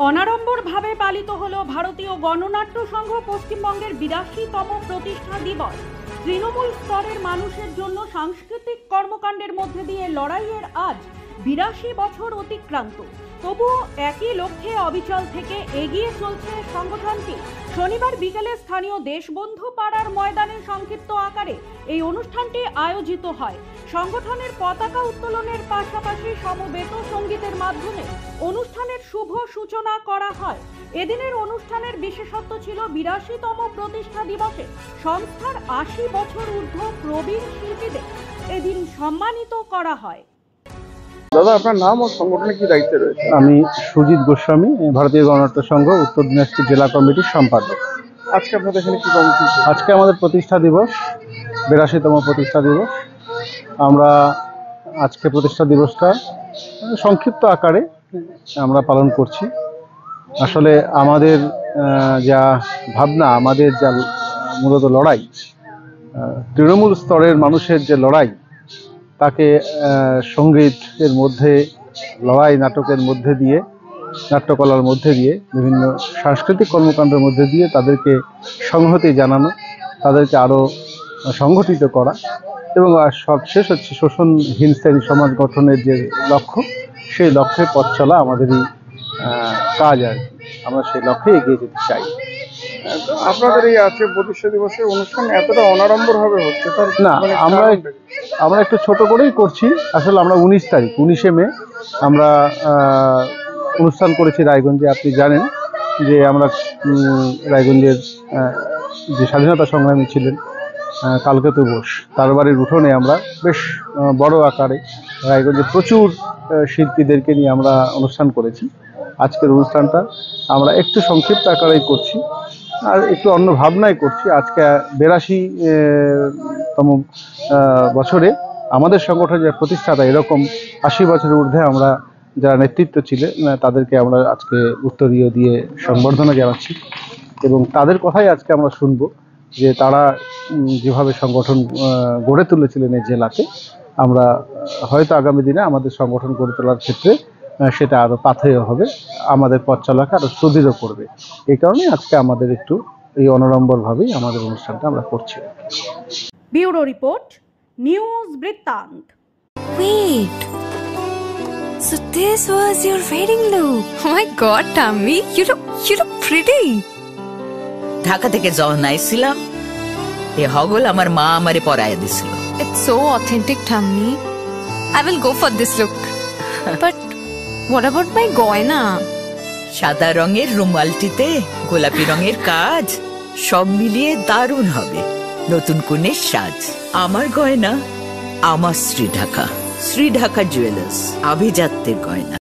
অনাড়ম্বরভাবে পালিত হলো ভারতীয় গণনাট্য সংঘ পশ্চিমবঙ্গের 82তম প্রতিষ্ঠা দিবস। তৃণমূল স্তরের মানুষের জন্য সাংস্কৃতিক কর্মকাণ্ডের মধ্যে দিয়ে লড়াইয়ের আজ 82 বছর অতিক্রান্ত। তবুও একই লক্ষ্যে অবিচল থেকে এগিয়ে চলছে সংগঠনটি। শনিবার বিকেলে স্থানীয় দেশবন্ধু পাড়ার ময়দানে সংক্ষিপ্ত আকারে এই অনুষ্ঠানটি আয়োজিত হয়। সংগঠনের পতাকা উত্তোলনের পাশাপাশি সমবেত সঙ্গীতের মাধ্যমে অনুষ্ঠানের শুভ সূচনা করা হয়। এদিনের অনুষ্ঠানের বিশেষত্ব ছিল 82তম প্রতিষ্ঠা দিবসে সংস্থার 80 বছর ঊর্ধ্ব প্রবীণ শিল্পীদের এদিন সম্মানিত করা হয়। দাদা, আপনার নাম ও সংগঠনে কি দায়িত্বে রয়েছে? আমি সুজিত গোস্বামী, ভারতীয় গণনাট্য সংঘ উত্তর দিনাজপুর জেলা কমিটির সম্পাদক। আজকে আপনাদের এখানে কি কর্মসূচি? আজকে আমাদের প্রতিষ্ঠা দিবস, 82তম প্রতিষ্ঠা দিবস। আমরা আজকে প্রতিষ্ঠা দিবসটা সংক্ষিপ্ত আকারে আমরা পালন করছি। আসলে আমাদের যা ভাবনা, আমাদের যা মূলত লড়াই, তৃণমূল স্তরের মানুষের যে লড়াই, তাকে সঙ্গীতের মধ্যে লড়াই, নাটকের মধ্যে দিয়ে, নাট্যকলার মধ্যে দিয়ে, বিভিন্ন সাংস্কৃতিক কর্মকাণ্ডের মধ্যে দিয়ে তাদেরকে সংহতি জানানো, তাদেরকে আরও সংগঠিত করা এবং সবশেষ হচ্ছে শোষণহীন শ্রেণী সমাজ গঠনের যে লক্ষ্য, সেই লক্ষ্যে পথ চলা আমাদেরই কাজ আর কি। আমরা সেই লক্ষ্যে এগিয়ে যেতে চাই। আপনাদের এই আজকে প্রতিষ্ঠা দিবসের অনুষ্ঠান এতটা অনাড়ম্বর ভাবে হচ্ছে তার না, আমরা একটু ছোট করেই করছি। আসলে আমরা 19শে মে আমরা অনুষ্ঠান করেছি রায়গঞ্জে। আপনি জানেন যে আমরা রায়গঞ্জের যে স্বাধীনতা সংগ্রামী ছিলেন কালকেতু বোস, তার বাড়ির উঠোনে আমরা বেশ বড় আকারে রায়গঞ্জে প্রচুর শিল্পীদেরকে নিয়ে আমরা অনুষ্ঠান করেছি। আজকের অনুষ্ঠানটা আমরা একটু সংক্ষিপ্ত আকারেই করছি আর একটু অন্য ভাবনায় করছি। আজকে 82তম বছরে আমাদের সংগঠনের প্রতিষ্ঠাতা এরকম 80 বছরের ঊর্ধ্বে আমরা যারা নেতৃত্ব ছিলেন তাদেরকে আমরা আজকে উত্তরীয় দিয়ে সংবর্ধনা জানাচ্ছি এবং তাদের কথাই আজকে আমরা শুনব যে তারা যেভাবে সংগঠন গড়ে তুলেছিলেন এই জেলাতে। আমরা হয়তো আগামী দিনে আমাদের সংগঠন গড়ে তোলার ক্ষেত্রে সেটা আরো পাথেয় হবে, আমাদের পথ চলাকে আরো সুদৃঢ় করবে। এই কারণে আজকে আমাদের একটু এই অনড়ম্বরভাবেই আমাদের অনুষ্ঠানটা আমরা করছি। ব্যুরো রিপোর্ট, নিউজ বৃত্তান্ত। Wait, so this was your wedding look? Oh my God, Tammy, you look pretty. Dhaka থেকে যখন আইছিলাম এ হগল আমার মা আমারে পরায় দিছিল। It's so authentic, Tammy. I will go for this look. But what about my goina? সাদা রঙের রুমালটিতে গোলাপি রঙের কাজ, সব মিলিয়ে দারুণ হবে নতুন কনের সাজ। আমার গয়না আমার শ্রী ঢাকা জুয়েলার্স, আভিজাত্যের গয়না।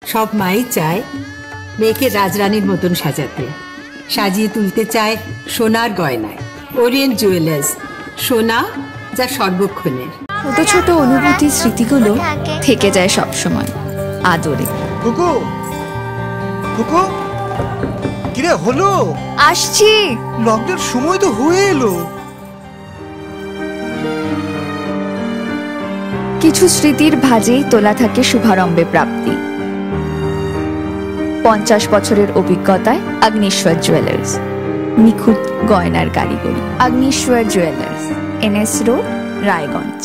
সব মাই চায় মেয়েকে রাজরানীর মতন সাজাতে, সাজিয়ে তুলতে চায় সোনার গয়নায়। ওরিয়েন্ট জুয়েলার্স, সোনা যা সর্বক্ষণের। ছোট ছোট অনুভূতি, স্মৃতিগুলো থেকে যায় সব সময় আদরে। কুকু কুকু, কিরে হলো? আসছি, লকডাউন সময় তো হয়ে এলো। কিছু স্মৃতির ভাজেই তোলা থাকে শুভারম্ভে প্রাপ্তি। 50 বছরের অভিজ্ঞতায় আগ্নেশ্বর জুয়েলার্স, নিখুঁত গয়নার কারিগরি। Agneshwar jewellers, NS road, Raiganj.